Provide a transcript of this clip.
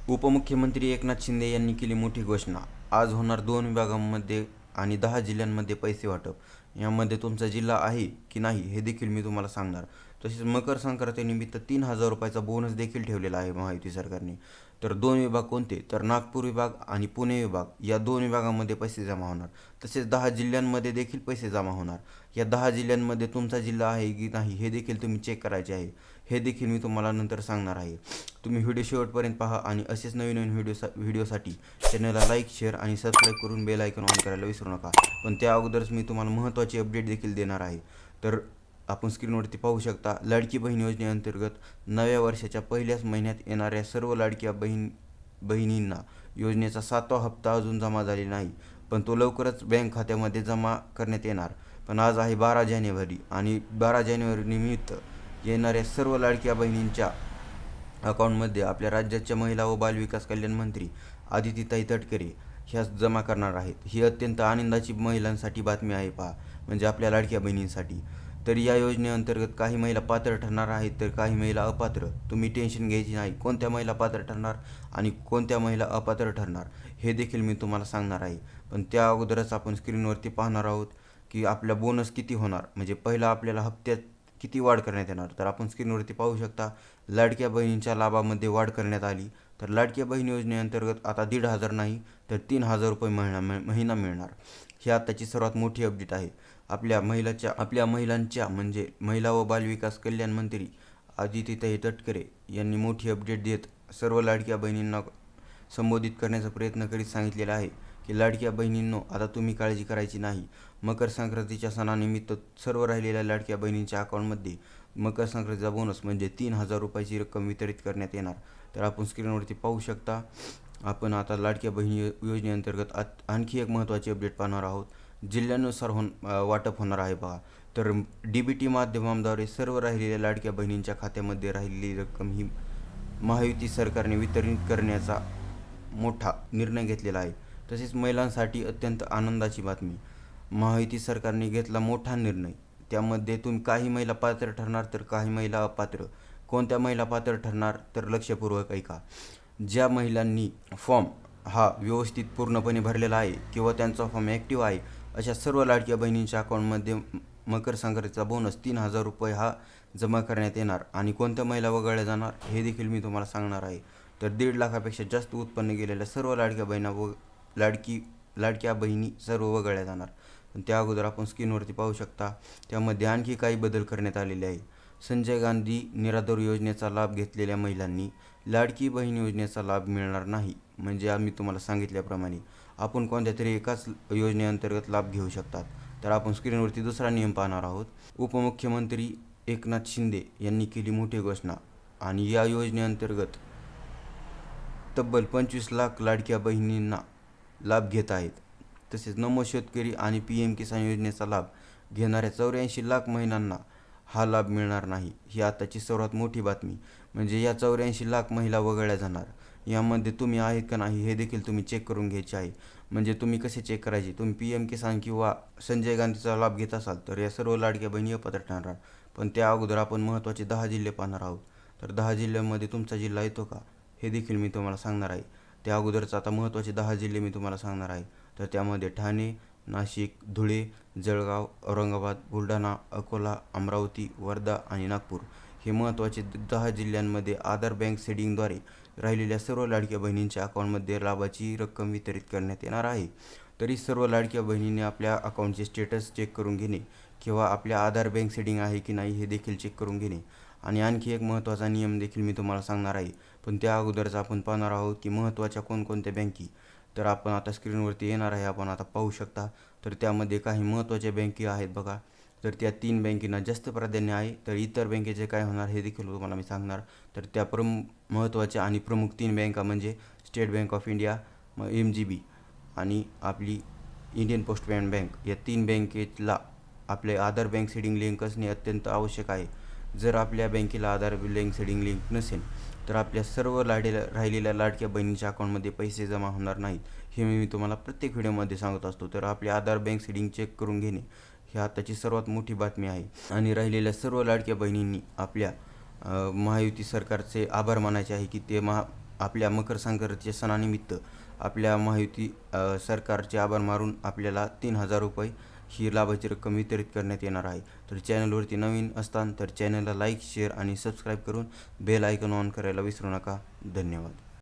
उपमुख्यमंत्री एकनाथ शिंदे यांनी केली मोठी घोषणा. आज होणार 2 विभागांमध्ये आणि 10 जिल्ह्यांमध्ये पैसे वाटप. यामध्ये तुमचा जिल्हा आहे की नाही हे देखील मी तुम्हाला सांगणार. तसेच मकर संक्रांतीनिमित्त 3,000 रुपयाचा बोनस देखील ठेवलेला आहे महायुती सरकारने. तर 2 विभाग कोणते? तर नागपूर विभाग आणि पुणे विभाग या 2 विभागामध्ये पैसे जमा होणार. तसेच 10 जिल्ह्यांमध्ये देखील पैसे जमा होणार. या 10 जिल्ह्यांमध्ये तुमचा जिल्हा आहे की नाही हे देखील तुम्ही चेक करायचे आहे. हे देखील मी तुम्हाला नंतर सांगणार आहे. तुम्ही व्हिडिओ शेवटपर्यंत पहा आणि असेच नवीन नवीन व्हिडिओसाठी चॅनलला लाईक, शेअर आणि सबस्क्राईब करून बेल आयकॉन ऑन करायला विसरू नका. पण त्या अगोदरच मी तुम्हाला महत्त्वाची अपडेट देखील देणार आहे. तर आपण स्क्रीनवरती पाहू शकता, लाडकी बहीण योजनेअंतर्गत नव्या वर्षाच्या पहिल्याच महिन्यात येणाऱ्या सर्व लाडक्या बहिणींना योजनेचा 7वा हप्ता अजून जमा झालेला नाही, पण तो लवकरच बँक खात्यामध्ये जमा करण्यात येणार. पण आज आहे 12 जानेवारी आणि 12 जानेवारी निमित्त येणाऱ्या सर्व लाडक्या बहिणींच्या अकाउंटमध्ये आपल्या राज्याच्या महिला व बालविकास कल्याण मंत्री आदितीताई तटकरे ह्या जमा करणार आहेत. ही अत्यंत आनंदाची महिलांसाठी बातमी आहे पहा, म्हणजे आपल्या लाडक्या बहिणींसाठी. तर या योजनेअंतर्गत काही महिला पात्र ठरणार आहेत तर काही महिला अपात्र. तुम्ही टेन्शन घ्यायची नाही. कोणत्या महिला पात्र ठरणार आणि कोणत्या महिला अपात्र ठरणार हे देखील मी तुम्हाला सांगणार आहे. पण त्या अगोदरच आपण स्क्रीनवरती पाहणार आहोत की आपला बोनस किती होणार, म्हणजे पहिला आपल्याला हप्त्यात किती वाढ करण्यात येणार. तर आपण स्क्रीनवरती पाहू शकता, लाडक्या बहिणींच्या लाभामध्ये वाढ करण्यात आली. तर लाडक्या बहीण योजनेअंतर्गत आता 1,500 नाही तर 3,000 रुपये महिना मिळणार. ही आताची सर्वात मोठी अपडेट आहे. आपल्या महिलांच्या म्हणजे महिला व बालविकास कल्याण मंत्री आदितीताई तटकरे यांनी मोठी अपडेट देत सर्व लाडक्या बहिणींना संबोधित करण्याचा प्रयत्न करीत सांगितलेला आहे की लाडक्या बहिणींनो, आता तुम्ही काळजी करायची नाही. मकर संक्रांतीच्या सणानिमित्त सर्व राहिलेल्या लाडक्या बहिणींच्या अकाउंटमध्ये मकर संक्रांतीचा बोनस म्हणजे 3,000 रुपयाची रक्कम वितरित करण्यात येणार. तर आपण स्क्रीनवरती पाहू शकता. आपण आता लाडक्या बहिणी योजनेअंतर्गत आणखी एक महत्त्वाची अपडेट पाहणार आहोत. जिल्ह्यानुसार वाटप होणार आहे पहा. तर DBT माध्यमाद्वारे सर्व राहिलेल्या लाडक्या बहिणींच्या खात्यामध्ये राहिलेली रक्कम ही महायुती सरकारने वितरित करण्याचा मोठा निर्णय घेतलेला आहे. तसेच महिलांसाठी अत्यंत आनंदाची बातमी. महायुती सरकारने घेतला मोठा निर्णय. त्यामध्ये काही महिला पात्र ठरणार तर काही महिला अपात्र. कोणत्या महिला पात्र ठरणार तर लक्षपूर्वक ऐका. ज्या महिलांनी फॉर्म हा व्यवस्थित पूर्णपणे भरलेला आहे किंवा त्यांचा फॉर्म ॲक्टिव्ह आहे, अशा सर्व लाडक्या बहिणींच्या अकाउंटमध्ये मकर संक्रांतीचा बोनस 3,000 रुपये हा जमा करण्यात येणार. आणि कोणत्या महिला वगळल्या जाणार हे देखील मी तुम्हाला सांगणार आहे. तर 1.5 लाखापेक्षा जास्त उत्पन्न गेलेल्या सर्व लाडक्या बहिणी सर्व वगळल्या जाणार. पण त्या अगोदर आपण स्क्रीनवरती पाहू शकता, त्यामध्ये आणखी काही बदल करण्यात आलेले आहे. संजय गांधी निराधार योजनेचा लाभ घेतलेल्या महिलांनी लाडकी बहीण योजनेचा लाभ मिळणार नाही. म्हणजे आम्ही तुम्हाला सांगितल्याप्रमाणे आपण कोणत्या तरी एकाच योजनेअंतर्गत लाभ घेऊ शकतात. तर आपण स्क्रीनवरती दुसरा नियम पाहणार आहोत. उपमुख्यमंत्री एकनाथ शिंदे यांनी केली मोठी घोषणा आणि या योजनेअंतर्गत तब्बल 25 लाख लाडक्या बहिणींना लाभ घेत आहेत. तसेच नमो शेतकरी आणि PM किसान योजनेचा लाभ घेणाऱ्या 84 लाख महिलांना हा लाभ मिळणार नाही. ही आताची सर्वात मोठी बातमी. म्हणजे या 84 लाख महिला वगळल्या जाणार. यामध्ये तुम्ही आहेत का नाही हे देखील तुम्ही चेक करून घ्यायचे आहे. म्हणजे तुम्ही कसे चेक करायचे? तुम्ही PM किसान किंवा संजय गांधीचा लाभ घेत असाल तर या सर्व लाडक्या बहिणी अपात्र ठरणार. पण त्या अगोदर आपण महत्त्वाचे 10 जिल्हे पाहणार आहोत. तर 10 जिल्ह्यांमध्ये तुमचा जिल्हा येतो का हे देखील मी तुम्हाला सांगणार आहे. त्या अगोदरच आता महत्त्वाचे 10 जिल्हे मी तुम्हाला सांगणार आहे. तर त्यामध्ये ठाणे, नाशिक, धुळे, जळगाव, औरंगाबाद, बुलढाणा, अकोला, अमरावती, वर्धा आणि नागपूर हे महत्त्वाचे 10 जिल्ह्यांमध्ये आधार बँक सीडिंगद्वारे राहिलेल्या सर्व लाडक्या बहिणींच्या अकाउंटमध्ये लाभाची रक्कम वितरित करण्यात येणार आहे. तरी सर्व लाडक्या बहिणींनी आपल्या अकाउंटचे स्टेटस चेक करून घेणे किंवा आपल्या आधार बँक सीडिंग आहे की नाही हे देखील चेक करून घेणे. आणि आणखी एक महत्त्वाचा नियम देखील मी तुम्हाला सांगणार आहे. पण त्या अगोदरच आपण पाहणार आहोत की महत्त्वाच्या कोणकोणत्या बँकी. तर आपण आता स्क्रीनवरती येणार आहे, आपण आता पाहू शकता. तर त्यामध्ये काही महत्त्वाच्या बँकी आहेत बघा. तर त्या 3 बँकेना जास्त प्राधान्य आहे. तर इतर बँकेचे काय होणार हे देखील तुम्हाला मी सांगणार. तर त्या महत्त्वाच्या आणि प्रमुख 3 बँका म्हणजे state bank of India, MGB आणि आपली इंडियन पोस्ट पेमेंट बँक. या 3 बँकेला आपले आधार बँक सीडिंग लिंक असणे अत्यंत आवश्यक आहे. जर आपल्या बँकेला आधार बँक सीडिंग लिंक नसेल तर आपल्या सर्व राहिलेल्या लाडक्या बहिणीच्या अकाउंटमध्ये पैसे जमा होणार नाहीत. हे मी तुम्हाला प्रत्येक व्हिडिओमध्ये सांगत असतो. तर आपले आधार बँक सीडिंग चेक करून घेणे ही आताची सर्वात मोठी बातमी आहे. आणि राहिलेल्या सर्व लाडक्या बहिणींनी आपल्या महायुती सरकारचे आभार मानायचे आहे की ते आपल्या मकर संक्रांतीच्या सणानिमित्त आपल्या महायुती सरकारचे आभार मानून आपल्याला 3,000 रुपये ही लाभाची रक्कम वितरित करण्यात येणार आहे. तर चॅनलवरती नवीन असताना तर चॅनलला लाईक, शेअर आणि सबस्क्राईब करून बेल आयकॉन ऑन करायला विसरू नका. धन्यवाद.